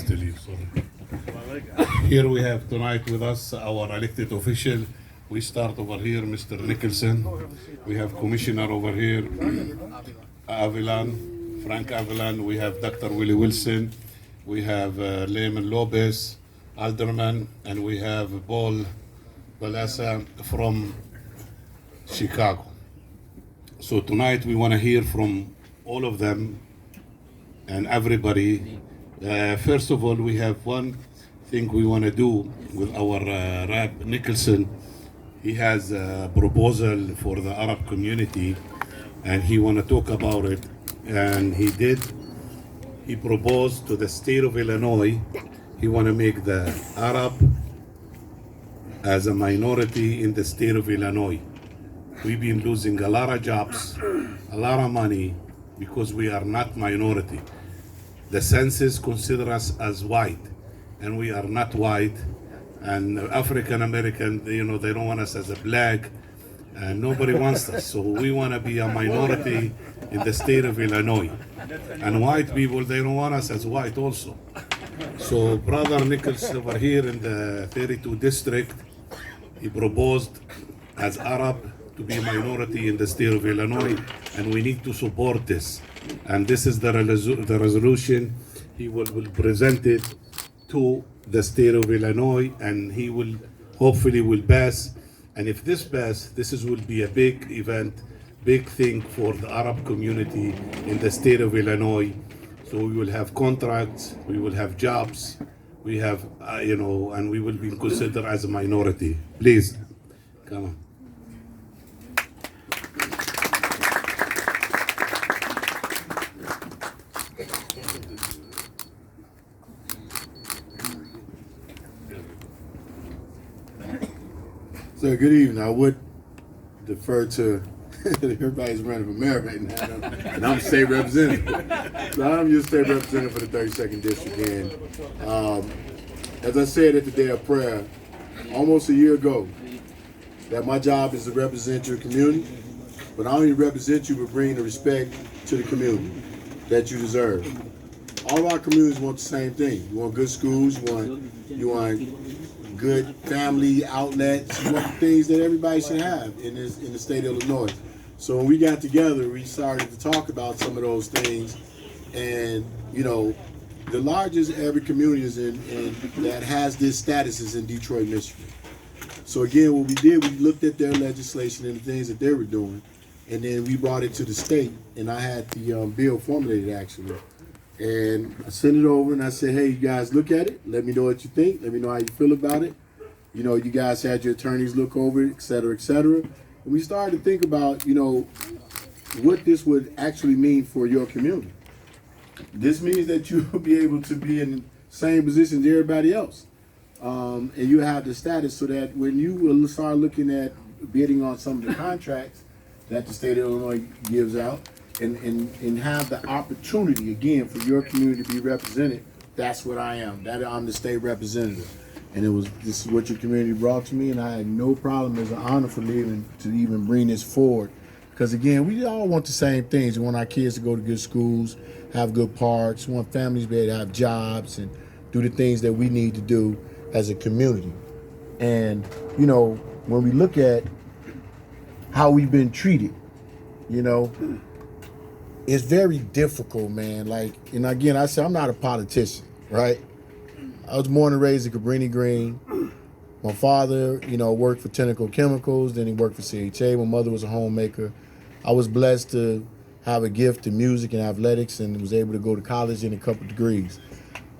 still you, sorry. Here we have tonight with us our elected official. We start over here, Mr. Nicholson. We have Commissioner over here, Avilan, Frank Avilan. We have Dr. Willie Wilson. We have Lehman Lopez, Alderman, and we have Paul Balasa from Chicago. So tonight we want to hear from all of them and everybody. First of all, we have one thing we want to do with our Rab Nicholson. He has a proposal for the Arab community and he want to talk about it. And he proposed to the state of Illinois, he want to make the Arab as a minority in the state of Illinois. We've been losing a lot of jobs, a lot of money, because we are not minority. The census consider us as white, and we are not white. And African American, they don't want us as a black, and nobody wants us. So we want to be a minority in the state of Illinois. And white people, they don't want us as white also. So Brother Nichols over here in the 32 district, he proposed as Arab to be a minority in the state of Illinois, and we need to support this. And this is the resolution. He will present it to the state of Illinois, and he will hopefully will pass. And if this pass, will be a big event, big thing for the Arab community in the state of Illinois. So we will have contracts, we will have jobs, we have, and we will be considered as a minority. Please, come on. So good evening. I would defer to everybody's running for mayor right now, and I'm state representative. So I'm your state representative for the 32nd district. And as I said at the day of prayer, almost a year ago, that my job is to represent your community, but not only represent you, but bring the respect to the community that you deserve. All of our communities want the same thing. You want good schools. You want good family outlets, things that everybody should have in the state of Illinois. So when we got together, we started to talk about some of those things, and the largest every community is in that has this status is in Detroit, Michigan. So again, what we did, we looked at their legislation and the things that they were doing, and then we brought it to the state, and I had the bill formulated actually. And I sent it over and I said, hey, you guys look at it. Let me know what you think. Let me know how you feel about it. You guys had your attorneys look over it, et cetera, et cetera. And we started to think about, what this would actually mean for your community. This means that you will be able to be in the same position as everybody else. And you have the status so that when you will start looking at bidding on some of the contracts that the state of Illinois gives out, and have the opportunity again for your community to be represented. That's what I am. I'm the state representative, and this is what your community brought to me, and I had no problem. It's an honor for leaving to even bring this forward, because again, we all want the same things. We want our kids to go to good schools, have good parks. We want families to be able to have jobs and do the things that we need to do as a community. And when we look at how we've been treated, it's very difficult, man. And again, I say I'm not a politician, right? I was born and raised in Cabrini Green. My father, worked for Technical Chemicals, then he worked for CHA. My mother was a homemaker. I was blessed to have a gift to music and athletics and was able to go to college in a couple degrees.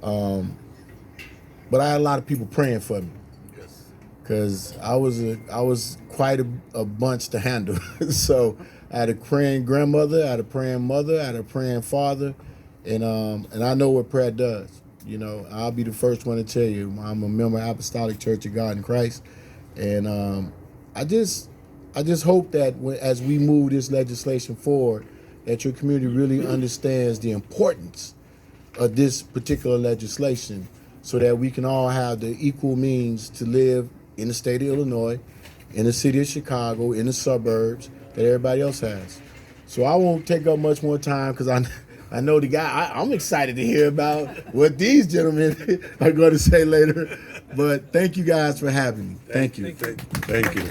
But I had a lot of people praying for me because I was quite a bunch to handle. So I had a praying grandmother, I had a praying mother, I had a praying father, and I know what prayer does. I'll be the first one to tell you, I'm a member of Apostolic Church of God in Christ, and I just hope that as we move this legislation forward, that your community really understands the importance of this particular legislation, so that we can all have the equal means to live in the state of Illinois, in the city of Chicago, in the suburbs, that everybody else has. So I won't take up much more time because I I know the guy. I'm excited to hear about what these gentlemen are going to say later. But thank you guys for having me. Thank you. Thank you.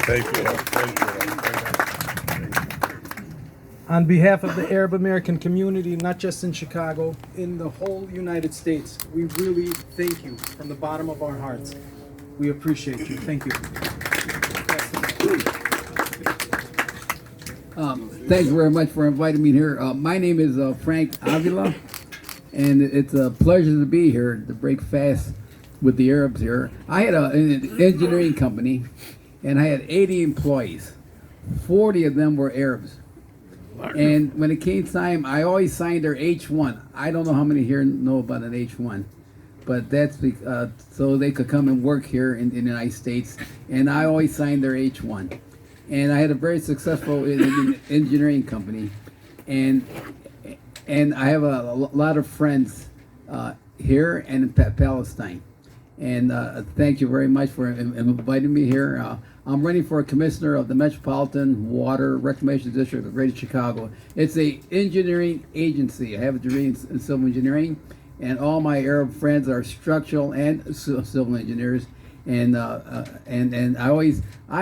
On behalf of the Arab American community, not just in Chicago, in the whole United States, we really thank you from the bottom of our hearts. We appreciate you. Thank you. Thank you very much for inviting me here. My name is Frank Avila, and it's a pleasure to be here to break fast with the Arabs here. I had an engineering company, and I had 80 employees. 40 of them were Arabs. And when it came time, I always signed their H1. I don't know how many here know about an H1, but that's so they could come and work here in the United States. And I always signed their H1. And I had a very successful engineering company, and I have a lot of friends here and in Palestine. And thank you very much for inviting me here. I'm running for a commissioner of the Metropolitan Water Reclamation District of Greater Chicago. It's a engineering agency. I have a degree in civil engineering, and all my Arab friends are structural and civil engineers. And I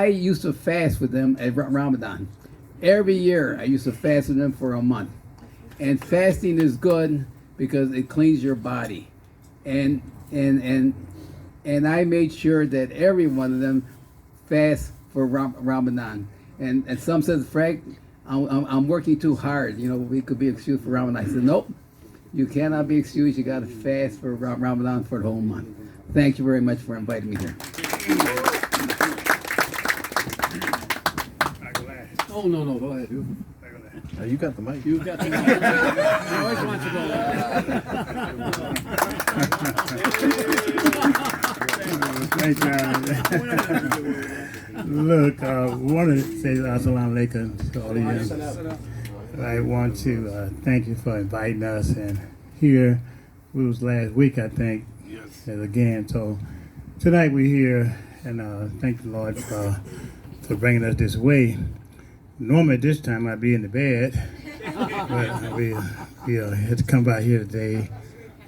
used to fast with them at Ramadan. Every year I used to fast with them for a month. And fasting is good because it cleans your body. And I made sure that every one of them fast for Ramadan. And some says, Frank, I'm working too hard. You know, we could be excused for Ramadan. I said, nope, you cannot be excused. You got to fast for Ramadan for the whole month. Thank you very much for inviting me here. Oh, no, go ahead. You got the mic. You got the mic. I always want you to go. Look, I want to say Assalamu alaikum to all of you. I want to thank you for inviting us, and here we was last week, I think. Yes. And again, so tonight we're here, and thank the Lord for bringing us this way. Normally this time I'd be in the bed, but we had to come by here today,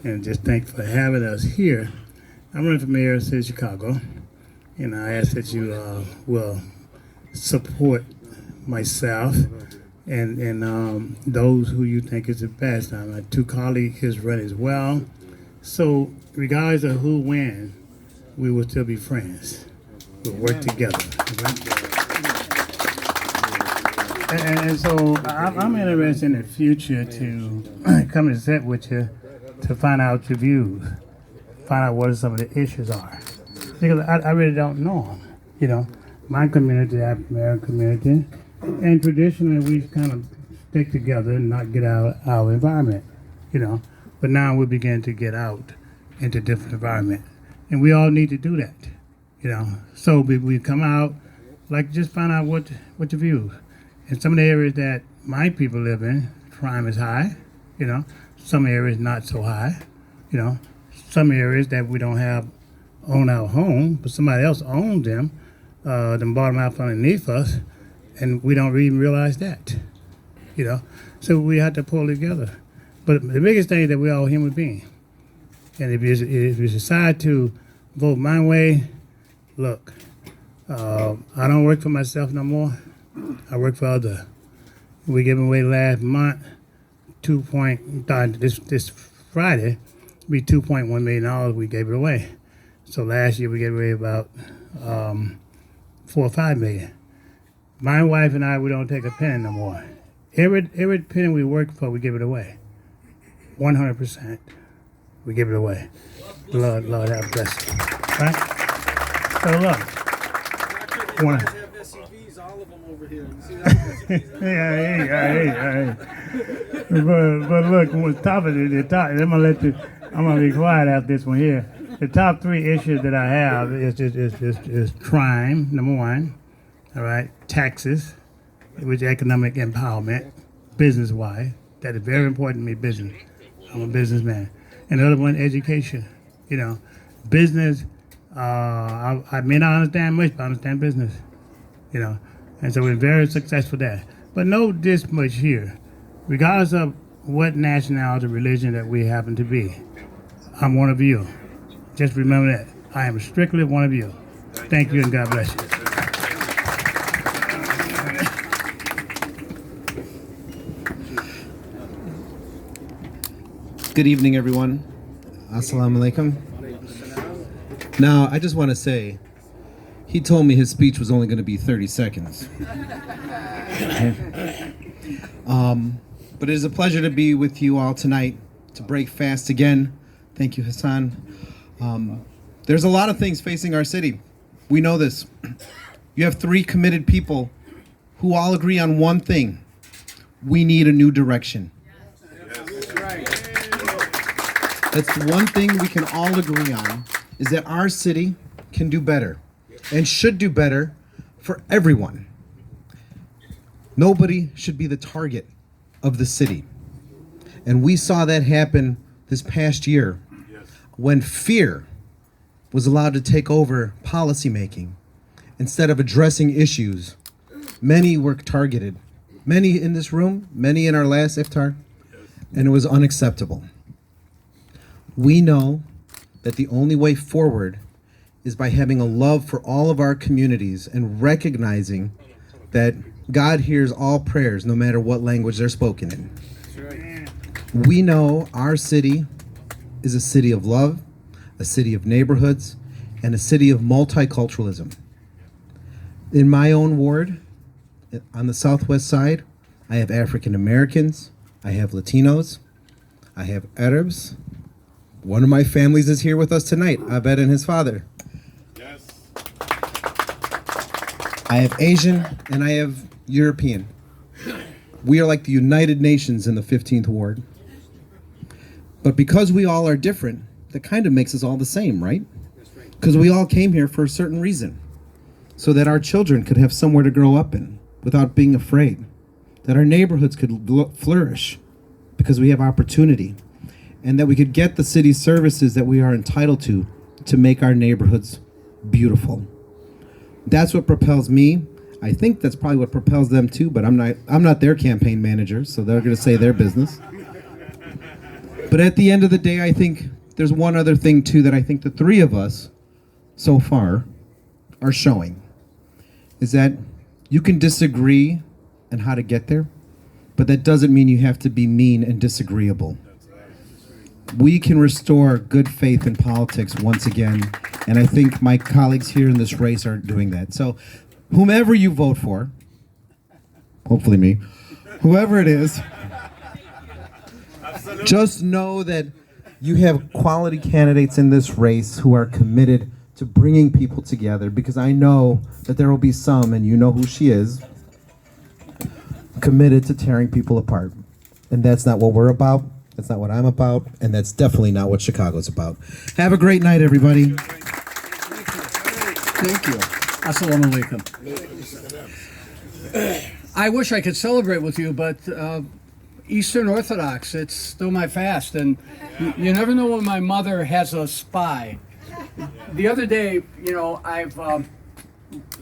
and just thank you for having us here. I'm running for mayor of the city of Chicago, and I ask that you will support myself and those who you think is the best. My two colleagues has run as well. So regardless of who wins, we will still be friends. We'll work together. Okay? And so I'm interested in the future to come and sit with you to find out your views, find out what some of the issues are. Because I really don't know them. You know, my community, the African American community, and traditionally we kind of stick together and not get out of our environment, you know. But now we begin to get out into different environment, and we all need to do that, you know. So we come out, like just find out what your views. In some of the areas that my people live in, crime is high, you know. Some areas not so high, you know. Some areas that we don't have own our home, but somebody else owns them, then bought them out from underneath us, and we don't even realize that, you know. So we have to pull together. But the biggest thing is that we're all human beings. And if you decide to vote my way, look, I don't work for myself no more. I work for others. We gave away last month this Friday, be $2.1 million. We gave it away. So last year we gave away about 4 or 5 million. My wife and I, we don't take a penny no more. Every penny we work for, we give it away. 100%. We give it away. Lord have blessing. Right? So look. Wanna, all of them over here. yeah. But look, on top of it, I'm gonna be quiet after this one here. The top 3 issues that I have is crime, number 1. All right, taxes, which is economic empowerment, business-wise. That is very important to me, business. I'm a businessman. And the other one, education. You know, business, I may not understand much, but I understand business. You know, and so we're very successful there. But know this much here. Regardless of what nationality, religion that we happen to be. I'm one of you. Just remember that. I am strictly one of you. Thank you and God bless you. Good evening, everyone. Assalamu alaikum. Now, I just want to say, he told me his speech was only going to be 30 seconds. But it is a pleasure to be with you all tonight to break fast again. Thank you, Hassan. There's a lot of things facing our city. We know this. You have 3 committed people who all agree on one thing. We need a new direction. That's the one thing we can all agree on, is that our city can do better and should do better for everyone. Nobody should be the target of the city. And we saw that happen this past year when fear was allowed to take over policymaking. Instead of addressing issues, many were targeted. Many in this room, many in our last iftar, and it was unacceptable. We know that the only way forward is by having a love for all of our communities and recognizing that God hears all prayers no matter what language they're spoken in. We know our city is a city of love, a city of neighborhoods, and a city of multiculturalism. In my own ward, on the southwest side, I have African Americans, I have Latinos, I have Arabs. One of my families is here with us tonight, Abed and his father. Yes. I have Asian and I have European. We are like the United Nations in the 15th Ward. But because we all are different, that kind of makes us all the same, right? Because we all came here for a certain reason. So that our children could have somewhere to grow up in without being afraid. That our neighborhoods could flourish because we have opportunity. And that we could get the city services that we are entitled to make our neighborhoods beautiful. That's what propels me. I think that's probably what propels them too, but I'm not their campaign manager, so they're going to say their business. But at the end of the day, I think there's one other thing too that I think the 3 of us so far are showing, is that you can disagree on how to get there, but that doesn't mean you have to be mean and disagreeable. We can restore good faith in politics once again, and I think my colleagues here in this race are doing that. So whomever you vote for, hopefully me, whoever it is, just know that you have quality candidates in this race who are committed to bringing people together, because I know that there will be some, and you know who she is, committed to tearing people apart. And that's not what we're about. That's not what I'm about, and that's definitely not what Chicago's about. Have a great night, everybody. Thank you. Assalamu alaikum. I wish I could celebrate with you, but Eastern Orthodox, it's still my fast, and you never know when my mother has a spy. The other day,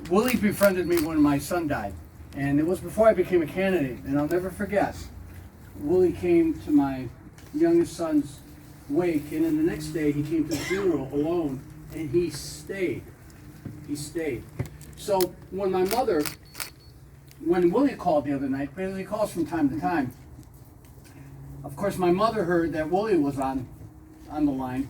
Willie befriended me when my son died, and it was before I became a candidate, and I'll never forget. Willie came to my youngest son's wake, and then the next day he came to the funeral alone, and he stayed. He stayed. So when Willie called the other night, because he calls from time to time, of course my mother heard that Willie was on the line.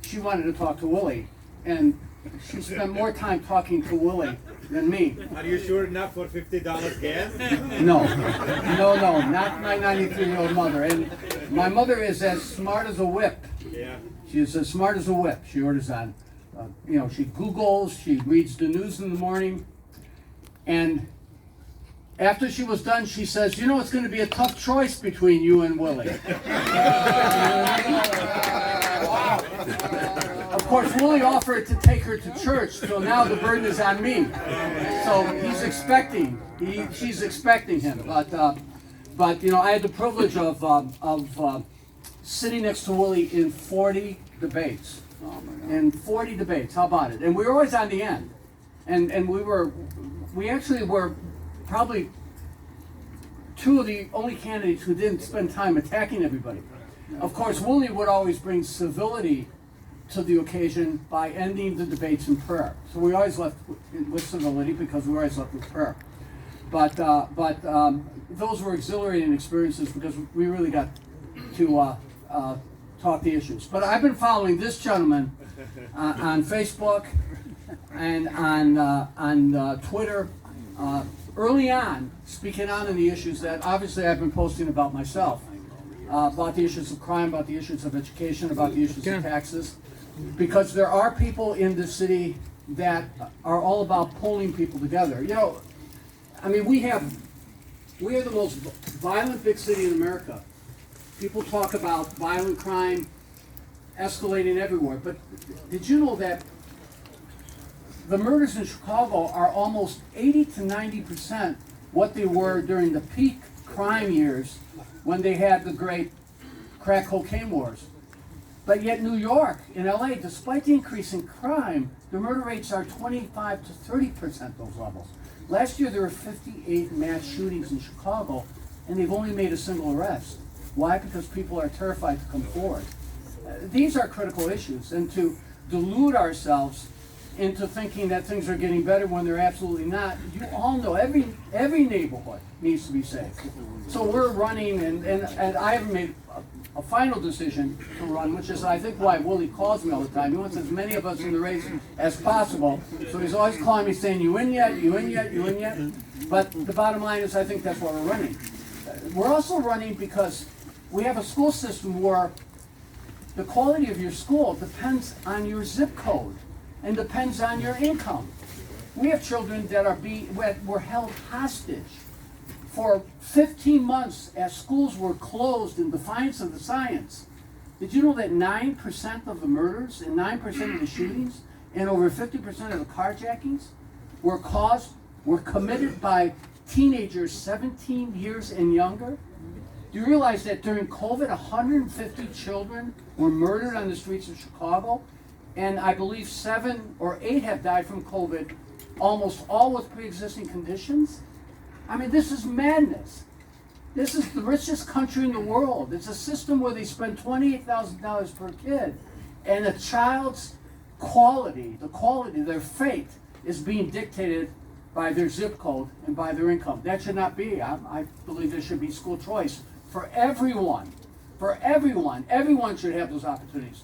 She wanted to talk to Willie, and she spent more time talking to Willie than me. Are you sure not for $50 gas? No, not my 93-year-old mother. And my mother is as smart as a whip. Yeah. She's as smart as a whip. She orders on, she Googles, she reads the news in the morning. And after she was done, she says, it's going to be a tough choice between you and Willie. Of course, Willie offered to take her to church, so now the burden is on me. So she's expecting him. But I had the privilege of sitting next to Willie in 40 debates. In 40 debates, how about it? And we were always on the end. And we actually were probably two of the only candidates who didn't spend time attacking everybody. Of course, Willie would always bring civility to the occasion by ending the debates in prayer. So we always left with civility because we always left with prayer. But those were exhilarating experiences because we really got to talk the issues. But I've been following this gentleman on Facebook and on Twitter early on, speaking on the issues that obviously I've been posting about myself, about the issues of crime, about the issues of education, about the issues of taxes, because there are people in the city that are all about pulling people together. You know, I mean, we are the most violent big city in America. People talk about violent crime escalating everywhere, but did you know that the murders in Chicago are almost 80 to 90% what they were during the peak crime years when they had the great crack cocaine wars? But yet New York and LA, despite the increase in crime, the murder rates are 25 to 30% those levels. Last year there were 58 mass shootings in Chicago, and they've only made a single arrest. Why? Because people are terrified to come forward. These are critical issues, and to delude ourselves into thinking that things are getting better when they're absolutely not. You all know every neighborhood needs to be safe. So we're running, and I haven't made a final decision to run, which is I think why Willie calls me all the time. He wants as many of us in the race as possible. So he's always calling me saying, you in yet, you in yet, you in yet? But the bottom line is I think that's why we're running. We're also running because we have a school system where the quality of your school depends on your zip code and depends on your income. We have children that were held hostage for 15 months as schools were closed in defiance of the science. Did you know that 9% of the murders and 9% of the shootings and over 50% of the carjackings were committed by teenagers 17 years and younger? Do you realize that during COVID, 150 children were murdered on the streets of Chicago? And I believe 7 or 8 have died from COVID, almost all with pre-existing conditions. I mean, this is madness. This is the richest country in the world. It's a system where they spend $28,000 per kid, and a child's quality, their fate, is being dictated by their zip code and by their income. That should not be. I believe there should be school choice for everyone. For everyone. Everyone should have those opportunities.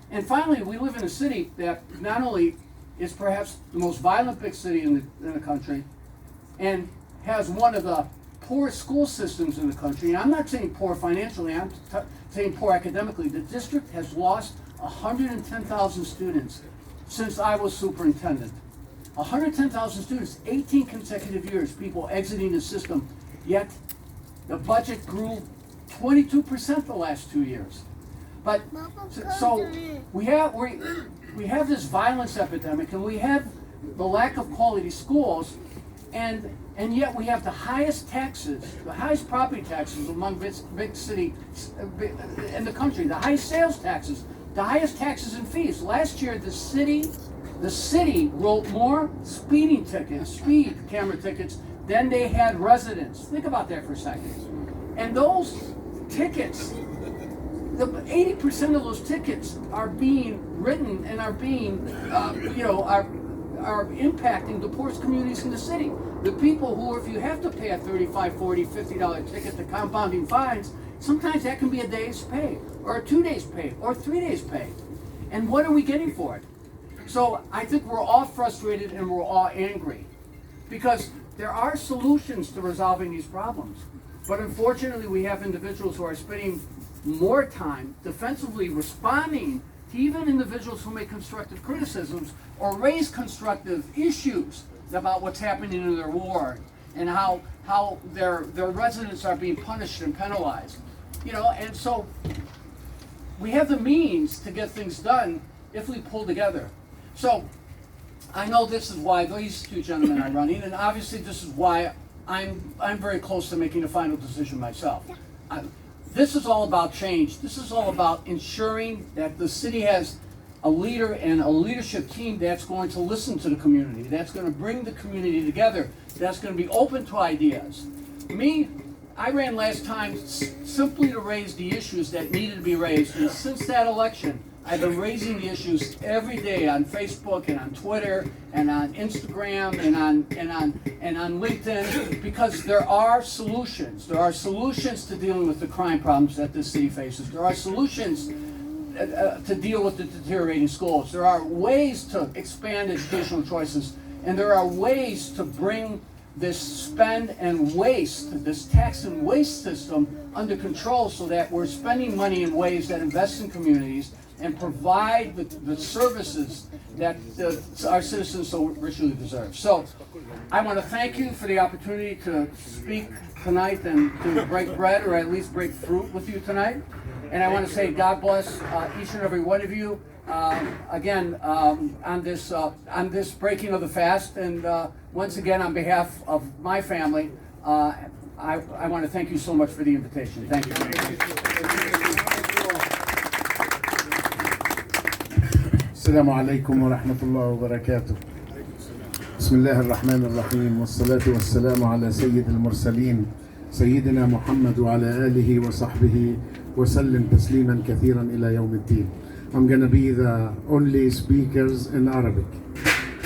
And finally, we live in a city that not only is perhaps the most violent big city in the country, and has one of the poorest school systems in the country. And I'm not saying poor financially, I'm saying poor academically. The district has lost 110,000 students since I was superintendent. 110,000 students, 18 consecutive years, people exiting the system, yet the budget grew 22% the last 2 years. But so we have this violence epidemic, and we have the lack of quality schools, and yet we have the highest taxes, the highest property taxes among big cities in the country, the highest sales taxes, the highest taxes and fees. Last year, the city wrote more speed camera tickets than they had residents. Think about that for a second. And those tickets, 80% of those tickets are being written and are being, are impacting the poorest communities in the city. The people who, if you have to pay a $35, $40, $50 ticket, the compounding fines, sometimes that can be a day's pay, or 2 days' pay, or 3 days' pay. And what are we getting for it? So I think we're all frustrated and we're all angry, because there are solutions to resolving these problems. But unfortunately, we have individuals who are spending more time defensively responding to even individuals who make constructive criticisms or raise constructive issues about what's happening in their ward and how their residents are being punished and penalized. And so we have the means to get things done if we pull together. So I know this is why these two gentlemen are running, and obviously this is why I'm very close to making a final decision myself. This is all about change. This is all about ensuring that the city has a leader and a leadership team that's going to listen to the community, that's going to bring the community together, that's going to be open to ideas. Me, I ran last time simply to raise the issues that needed to be raised. And since that election, I've been raising the issues every day on Facebook and on Twitter and on Instagram and on LinkedIn, because there are solutions. There are solutions to dealing with the crime problems that this city faces. There are solutions to deal with the deteriorating schools. There are ways to expand educational choices, and there are ways to bring this spend and waste, this tax and waste system under control, so that we're spending money in ways that invest in communities and provide the services that our citizens so richly deserve. So I want to thank you for the opportunity to speak tonight and to break bread, or at least break fruit with you tonight. And I want to say God bless each and every one of you again on this breaking of the fast. And once again, on behalf of my family, I want to thank you so much for the invitation. Thank you. السلام عليكم ورحمة الله وبركاته. بسم الله الرحمن الرحيم، والصلاة والسلام على سيد المرسلين سيدنا محمد وعلى آله وصحبه وسلم تسليما كثيرا إلى يوم الدين. I'm gonna be the only speakers in Arabic.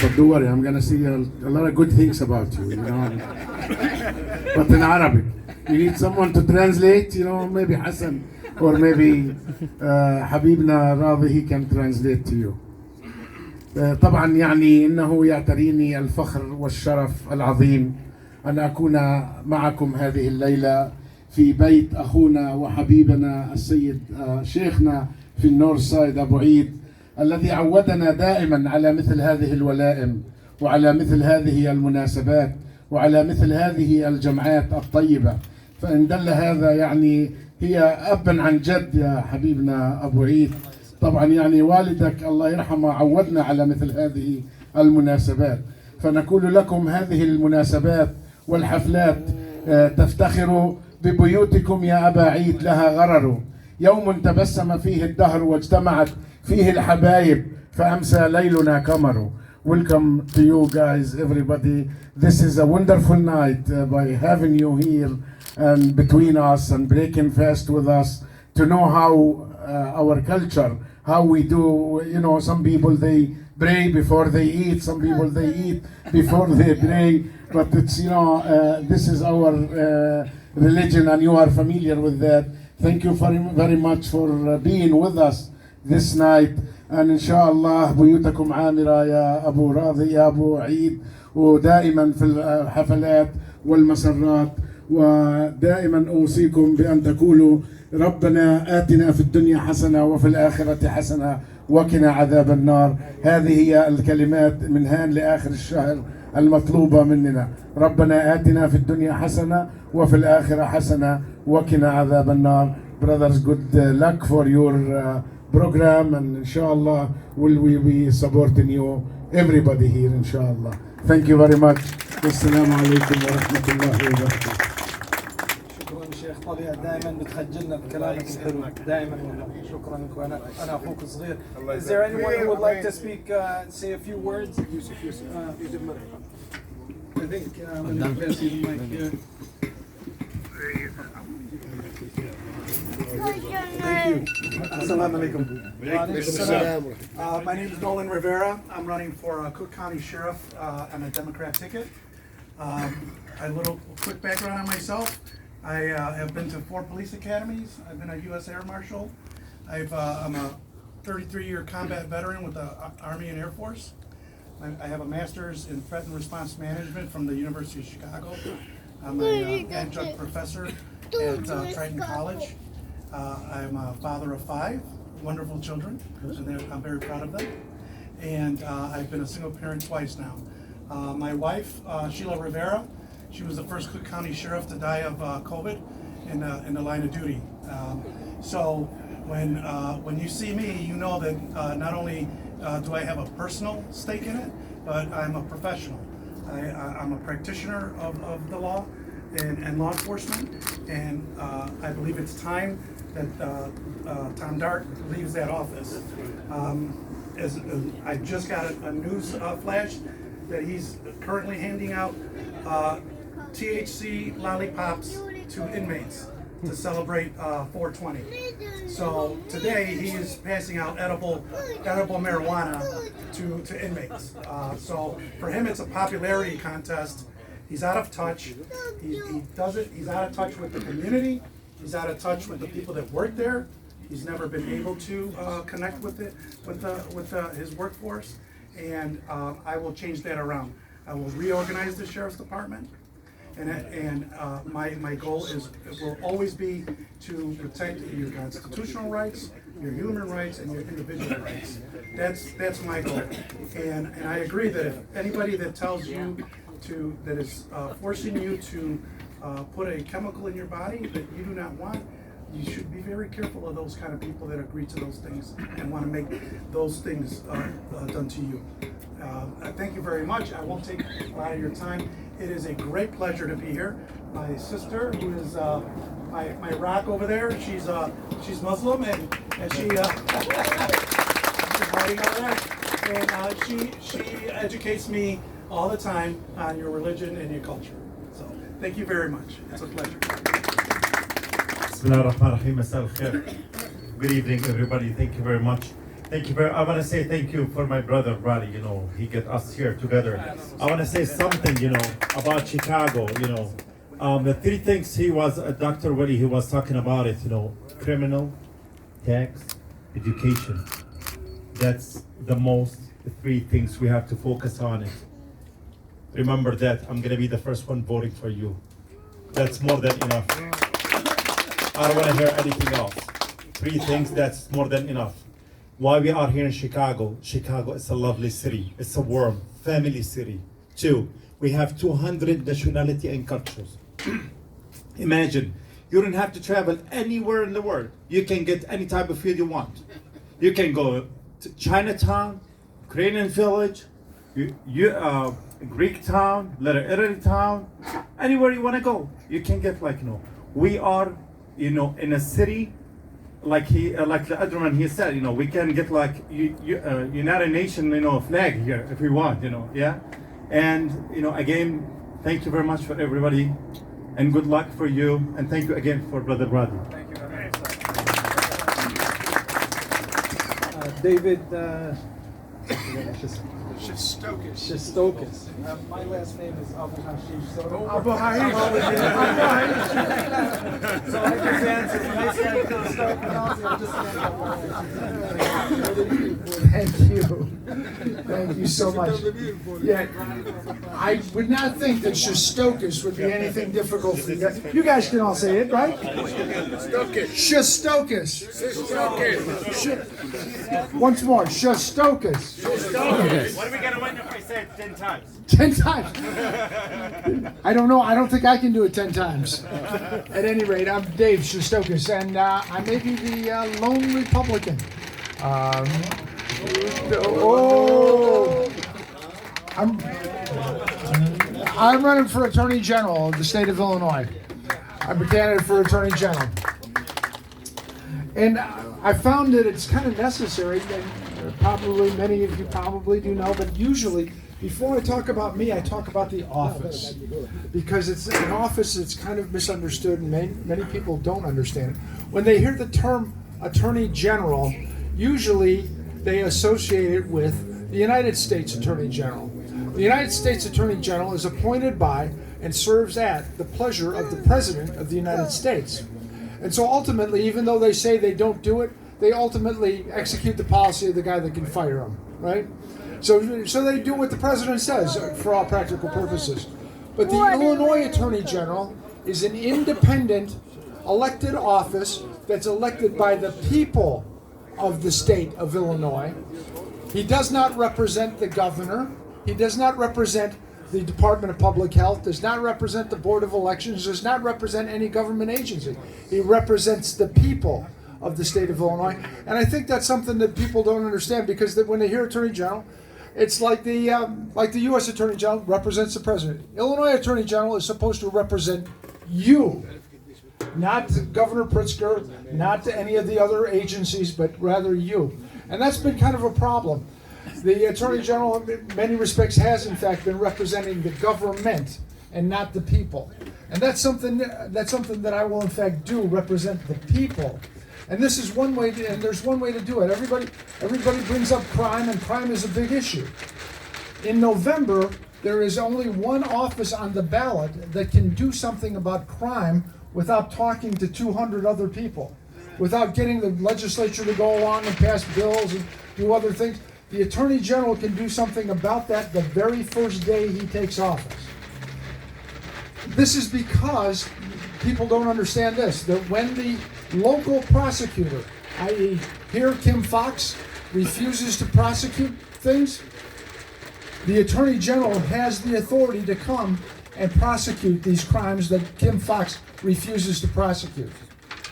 But don't worry, I'm gonna say a lot of good things about you, you know. But in Arabic. You need someone to translate, you know, maybe Hassan or maybe حبيبنا راضي, he can translate to you. طبعا يعني انه يعتريني الفخر والشرف العظيم ان اكون معكم هذه الليله في بيت اخونا وحبيبنا السيد شيخنا في النورث سايد ابو عيد، الذي عودنا دائما على مثل هذه الولائم وعلى مثل هذه المناسبات وعلى مثل هذه الجمعات الطيبه. فان دل هذا يعني هي ابا عن جد يا حبيبنا ابو عيد. طبعا يعني والدك الله يرحمه عودنا على مثل هذه المناسبات، فنقول لكم هذه المناسبات والحفلات تفتخر ببيوتكم يا أبا عيد، لها غرر يوم تبسم فيه الدهر واجتمعت فيه الحبايب فأمسى ليلنا قمر. Welcome to you guys, everybody. This is a wonderful night by having you here and between us and breaking fast with us to know how our culture, how we do, you know, some people they pray before they eat, some people they eat before they pray, but it's, you know, this is our religion and you are familiar with that. Thank you very much for being with us this night, and inshallah بيوتكم عامرة يا أبو راضي يا أبو عيد، ودائما في الحفلات والمسرات، ودائما أوصيكم بأن تقولوا ربنا آتنا في الدنيا حسنة وفي الآخرة حسنة وقنا عذاب النار. هذه هي الكلمات من هان لآخر الشهر المطلوبة مننا. ربنا آتنا في الدنيا حسنة وفي الآخرة حسنة وقنا عذاب النار. Brothers, good luck for your program, and inshallah we will be supporting you, everybody here inshallah. Thank you very much. Wassalamu alaikum wa rahmatullahi wa barakatuh. شيخ طليع دائما بتخجلنا بكلامك الحلو دائما. شكرا لك، وانا اخوك الصغير. Is there anyone who would like to speak, say a few words? I think I'm going to pass you the mic here. Thank you. Assalamu alaikum. My name is Nolan Rivera. I'm running for Cook County Sheriff on a Democrat ticket. A little quick background on myself. I have been to 4 police academies. I've been a U.S. Air Marshal. I'm a 33-year combat veteran with the Army and Air Force. I have a master's in threat and response management from the University of Chicago. I'm an adjunct professor at Triton College. I'm a father of 5 wonderful children, and I'm very proud of them. And I've been a single parent twice now. My wife, Sheila Rivera, she was the first Cook County Sheriff to die of COVID in the line of duty. So when you see me, you know that not only do I have a personal stake in it, but I'm a professional. I'm a practitioner of the law and law enforcement, and I believe it's time that Tom Dart leaves that office. I just got a news flash that he's currently handing out THC lollipops to inmates to celebrate 420. So today he is passing out edible marijuana to inmates. So for him it's a popularity contest. He's out of touch. He's out of touch with the community. He's out of touch with the people that work there. He's never been able to connect with his workforce, and I will change that around. I will reorganize the sheriff's department, and my goal will always be to protect your constitutional rights, your human rights, and your individual rights. That's my goal, and I agree that if anybody that tells you that is forcing you to put a chemical in your body that you do not want, you should be very careful of those kind of people that agree to those things and want to make those things done to you. I thank you very much. I won't take a lot of your time. It is a great pleasure to be here. My sister, who is my rock over there, she's Muslim and she she's hiding over there, and she educates me all the time on your religion and your culture. So thank you very much. It's a pleasure. Bismillah ar-Rahman ar-Rahim. Masal khair. Good evening, everybody. Thank you very much. I want to say thank you for my brother, Radi. You know, he get us here together. I want to say something, you know, about Chicago. You know, the three things Dr. Willie, he was talking about it. You know, criminal, tax, education. That's the three things we have to focus on it. Remember that. I'm gonna be the first one voting for you. That's more than enough. I don't want to hear anything else. Three things, that's more than enough. Why we are here in Chicago? Chicago is a lovely city. It's a warm, family city. 2, we have 200 nationality and cultures. Imagine, you don't have to travel anywhere in the world. You can get any type of food you want. You can go to Chinatown, Ukrainian village, Greek town, Little Italy town, anywhere you want to go. You can get we are, in a city like the Adderman, he said, we can get United Nations, flag here if we want, yeah. And again, thank you very much for everybody, and good luck for you, and thank you again for Brother Brady. Thank you very much. David Shestokis. My last name is Abu Hashish. So Abu Hashish. So I just answered. Nice guy to start pronouncing. I'm just Thank you. Thank you so much. Yeah, I would not think that Shestokis would be anything difficult for you guys. You guys can all say it, right? Shestokis. Once more, Shestokis. What are we gonna win if I say it 10 times? 10 times. I don't know. I don't think I can do it 10 times. At any rate, I'm Dave Shestokis, and I may be the lone Republican. I'm running for Attorney General of the state of Illinois. I'm a candidate for Attorney General. And I found that it's kind of necessary, and probably many of you probably do know, but usually before I talk about me, I talk about the office, because it's an office that's kind of misunderstood, and many people don't understand it. When they hear the term Attorney General, usually they associate it with the United States Attorney General. The United States Attorney General is appointed by and serves at the pleasure of the President of the United States. And so ultimately, even though they say they don't do it, they ultimately execute the policy of the guy that can fire them, right? So they do what the President says for all practical purposes. But the Illinois Attorney General is an independent elected office that's elected by the people of the state of Illinois. He does not represent the governor. He does not represent the Department of Public Health, does not represent the Board of Elections, does not represent any government agency. He represents the people of the state of Illinois. And I think that's something that people don't understand, because when they hear Attorney General, it's like the U.S. Attorney General represents the President. Illinois Attorney General is supposed to represent you, not Governor Pritzker, not to any of the other agencies, but rather you. And that's been kind of a problem. The Attorney General, in many respects, has in fact been representing the government and not the people. And that's something that I will in fact do, represent the people. And this is one way, and there's one way to do it. Everybody brings up crime, and crime is a big issue. In November, there is only one office on the ballot that can do something about crime without talking to 200 other people, without getting the legislature to go along and pass bills and do other things. The Attorney General can do something about that the very first day he takes office. This is because people don't understand this, that when the local prosecutor, i.e. here Kim Foxx, refuses to prosecute things, the Attorney General has the authority to come and prosecute these crimes that Kim Foxx refuses to prosecute.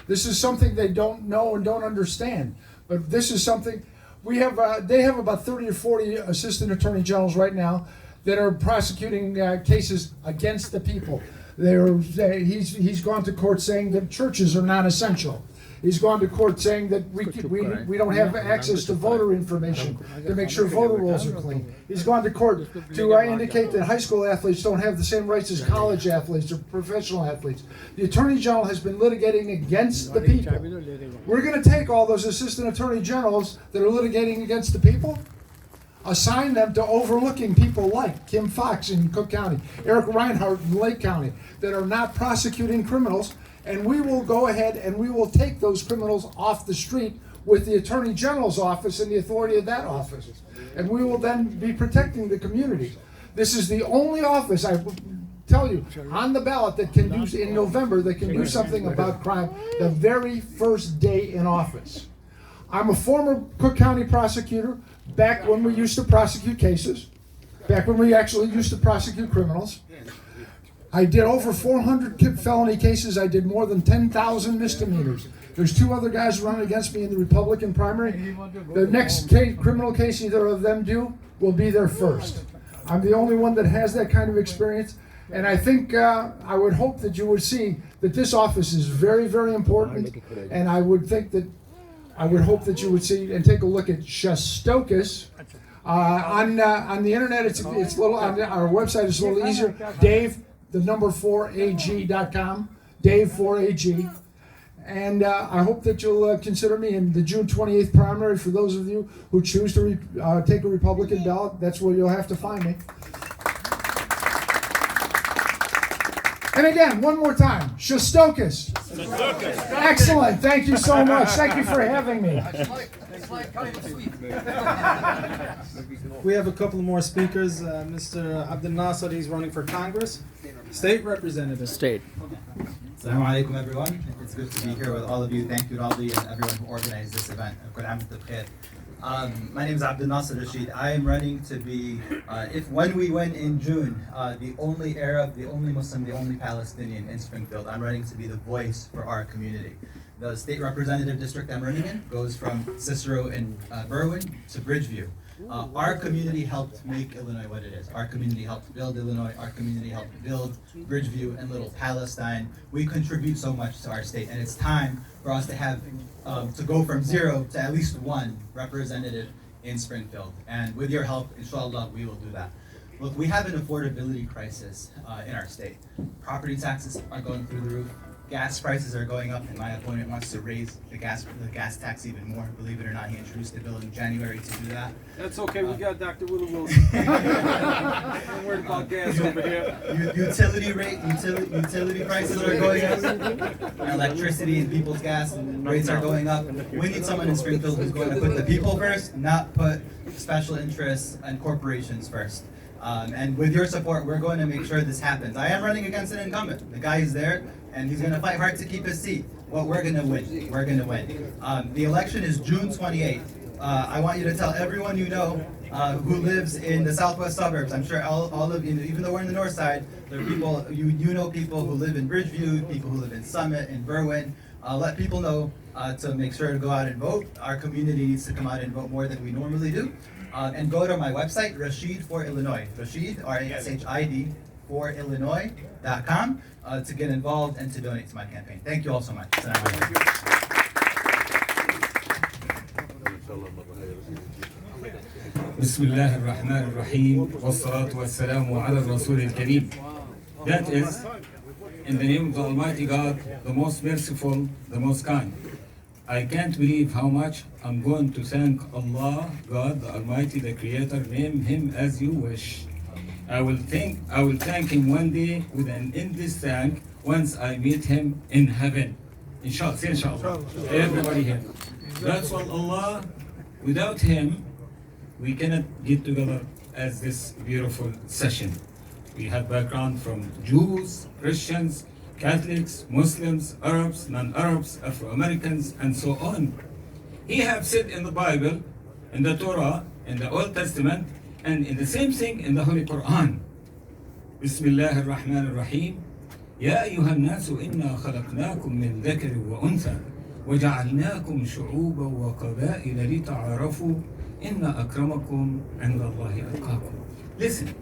This is something they don't know and don't understand, but this is something they have about 30 or 40 assistant attorney generals right now that are prosecuting cases against the people. He's gone to court saying that churches are non-essential. He's gone to court saying that we don't have access to voter information to make sure voter rolls are clean. He's gone to court to indicate that high school athletes don't have the same rights as college athletes or professional athletes. The Attorney General has been litigating against the people. We're going to take all those assistant attorney generals that are litigating against the people, assign them to overlooking people like Kim Foxx in Cook County, Eric Reinhardt in Lake County, that are not prosecuting criminals, and we will go ahead and we will take those criminals off the street with the Attorney General's office and the authority of that office. And we will then be protecting the community. This is the only office, I tell you, on the ballot that can do, in November, that can do something about crime the very first day in office. I'm a former Cook County prosecutor, back when we used to prosecute cases, back when we actually used to prosecute criminals. I did over 400 felony cases. I did more than 10,000 misdemeanors. There's two other guys running against me in the Republican primary. The next criminal case either of them do will be their first. I'm the only one that has that kind of experience. And I think I would hope that you would see that this office is very, very important. And I would hope that you would see and take a look at Shastokis. On the internet, it's a little, on our website it's a little easier. Dave4ag.com, Dave4ag. And I hope that you'll consider me in the June 28th primary. For those of you who choose to take a Republican ballot, that's where you'll have to find me. And again, one more time, Shastokis. Excellent. Thank you so much. Thank you for having me. We have a couple more speakers. Mr. Abdel Nasser, he's running for Congress. State Representative. State. Assalamu alaikum, everyone. It's good to be here with all of you. Thank you to Aldi and everyone who organized this event. My name is Abdel Nasser Rashid. I am running to be, when we win in June, the only Arab, the only Muslim, the only Palestinian in Springfield. I'm running to be the voice for our community. The state representative district I'm running in goes from Cicero and Berwyn to Bridgeview. Our community helped make Illinois what it is. Our community helped build Illinois. Our community helped build Bridgeview and Little Palestine. We contribute so much to our state, and it's time for us to have to go from 0 to at least 1 representative in Springfield. And with your help, inshallah, we will do that. Look, we have an affordability crisis in our state. Property taxes are going through the roof. Gas prices are going up, and my opponent wants to raise the gas tax even more. Believe it or not, he introduced a bill in January to do that. That's okay, we got Dr. Willie Wilson. Don't worry about gas over here. Utility prices are going up. Electricity and people's gas rates are going up. We need someone in Springfield who's going to put the people first, not put special interests and corporations first. And with your support, we're going to make sure this happens. I am running against an incumbent. The guy is there, and he's going to fight hard to keep his seat. Well, we're going to win. We're going to win. The election is June 28th. I want you to tell everyone you know who lives in the southwest suburbs. I'm sure all of you, even though we're in the north side, there are people, you know people who live in Bridgeview, people who live in Summit, in Berwyn. Let people know to make sure to go out and vote. Our community needs to come out and vote more than we normally do. And go to my website, Rashid for Illinois. Rashid, R-A-S-H-I-D, for Illinois.com to get involved and to donate to my campaign. Thank you all so much. بسم الله الرحمن الرحيم والصلاة والسلام على الرسول الكريم. That is In the name of the Almighty God, the most merciful, the most kind. I can't believe how much I'm going to thank Allah, God, the Almighty, the Creator. Name Him as you wish. I will thank Him one day with an endless thank once I meet Him in heaven. Inshallah, say inshallah. Everybody here. That's what Allah, without Him, we cannot get together as this beautiful session. We have background from Jews, Christians, Catholics, Muslims, Arabs, non-Arabs, Afro-Americans, and so on. He have said in the Bible, in the Torah, in the Old Testament, and in the same thing in the Holy Quran. Bismillah ar-Rahman ar-Rahim. يا أيها الناس إنا خلقناكم من ذكر وأنثى وجعلناكم شعوبا وقبائل لتعارفوا إن أكرمكم عند الله أتقاكم. Listen,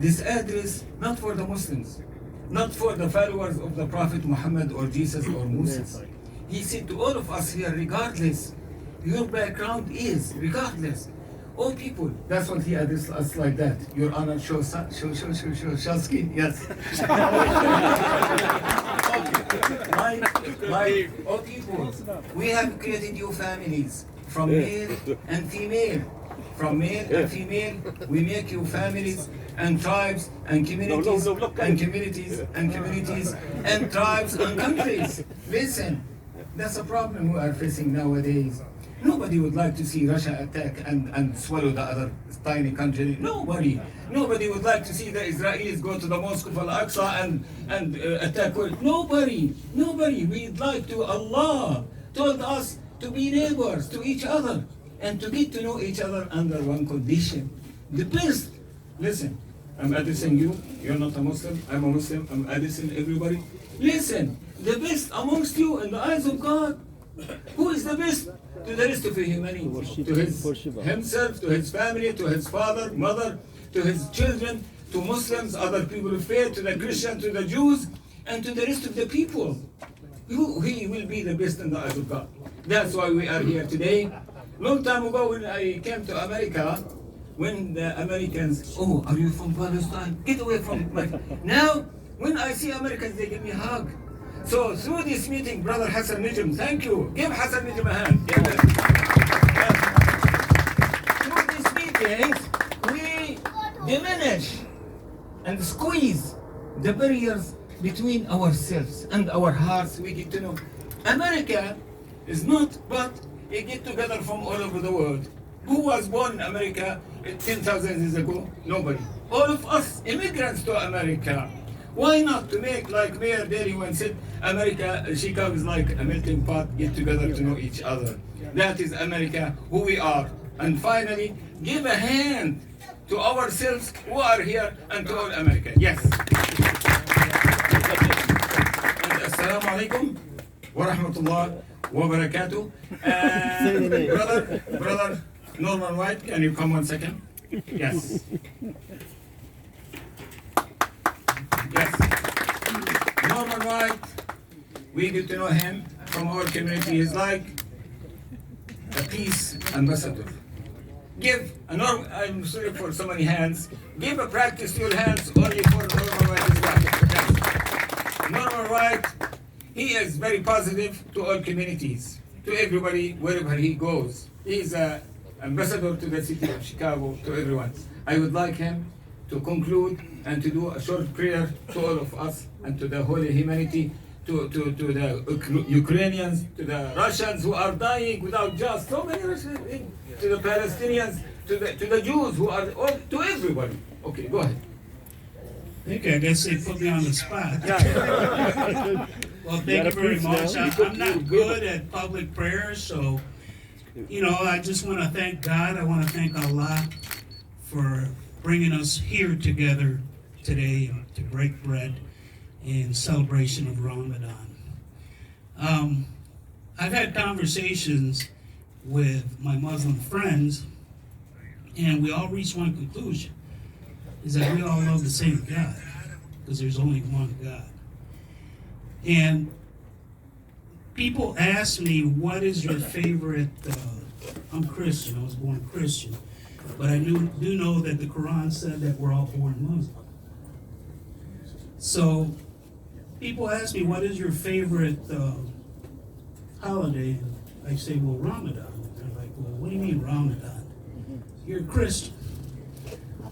this address not for the Muslims, not for the followers of the Prophet Muhammad or Jesus or Moses. He said to all of us here, regardless your background is, regardless. All people, that's what he addressed us like that. Your Honor, Shosky, yes. Like all people, we have created new families from male and female. From male and female, we make you families and tribes and communities and communities and communities and tribes and countries. Listen, that's a problem we are facing nowadays. Nobody would like to see Russia attack and swallow the other tiny country. Nobody. Nobody would like to see the Israelis go to the Mosque of Al-Aqsa and attack. Nobody. Nobody. We'd like to. Allah told us to be neighbors to each other and to get to know each other under one condition. The best. Listen, I'm addressing you. You're not a Muslim. I'm a Muslim. I'm addressing everybody. Listen, the best amongst you in the eyes of God. Who is the best? To the rest of humanity, to himself, to his family, to his father, mother, to his children, to Muslims, other people of faith, to the Christians, to the Jews, and to the rest of the people. He will be the best in the eyes of God. That's why we are here today. Long time ago when I came to America, when the Americans, oh, are you from Palestine? Get away from my... Now, when I see Americans, they give me a hug. So through this meeting, Brother Hassan Nijm, thank you. Give Hassan Nijm a hand. Through these meetings, we diminish and squeeze the barriers between ourselves and our hearts. We get to know America is not but a get together from all over the world. Who was born in America 10,000 years ago? Nobody. All of us immigrants to America. Why not to make like Mayor Daley once said, America, Chicago is like a melting pot, get together to know each other. That is America, who we are. And finally, give a hand to ourselves who are here and to all America. Yes. Assalamu alaikum wa rahmatullah wa barakatuh. Brother Norman White, can you come 1 second? Yes. Yes. Norman White, we get to know him from our community. He's like a peace ambassador. I'm sorry for so many hands. Give a practice to your hands only for Norman White. Yes. Norman White, he is very positive to all communities, to everybody, wherever he goes. He's an ambassador to the city of Chicago, to everyone. I would like him to conclude and to do a short prayer to all of us and to the holy humanity, to the Ukrainians, to the Russians who are dying without just, so many Russians, to the Palestinians, to the Jews who are, to everybody. Okay, go ahead. Okay, I guess they put me on the spot. Well, thank you very much. I'm not good at public prayers, so, I just want to thank God. I want to thank Allah for bringing us here together today to break bread in celebration of Ramadan. I've had conversations with my Muslim friends, and we all reach one conclusion, is that we all love the same God, because there's only one God. And people ask me, what is your favorite, I'm Christian, I was born Christian, but I do know that the Quran said that we're all born Muslim. So people ask me, what is your favorite holiday? And I say, well, Ramadan. They're like, well, what do you mean Ramadan? You're a Christian.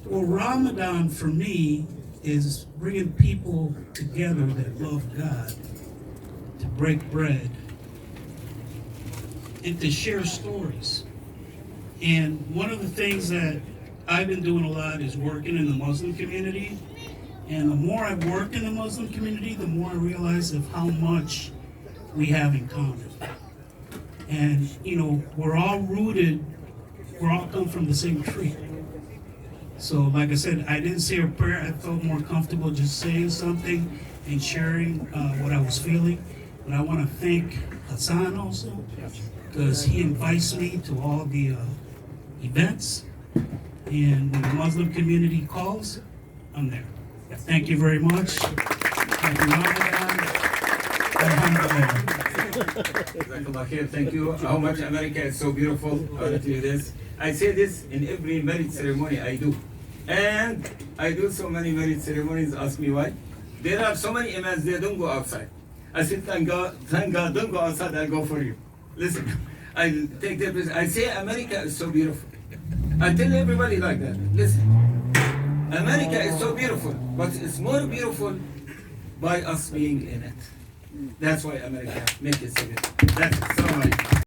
Well, Ramadan for me is bringing people together that love God to break bread and to share stories. And one of the things that I've been doing a lot is working in the Muslim community. And the more I've worked in the Muslim community, the more I realize of how much we have in common. And, you know, we're all rooted, we're all come from the same tree. So, like I said, I didn't say a prayer. I felt more comfortable just saying something and sharing what I was feeling. But I want to thank Hassan also, because he invites me to all the events. And when the Muslim community calls, I'm there. Thank you very much. Happy Ramadan. Alhamdulillah. Thank you. How much America is so beautiful. I want to do this. I say this in every marriage ceremony I do. And I do so many marriage ceremonies. Ask me why. There are so many imams, they don't go outside. I said, thank God, don't go outside, I'll go for you. Listen, I take their business. I say America is so beautiful. I tell everybody like that. Listen, America is so beautiful, but it's more beautiful by us being in it. That's why America makes it so beautiful. That's it. Assalamu alaikum.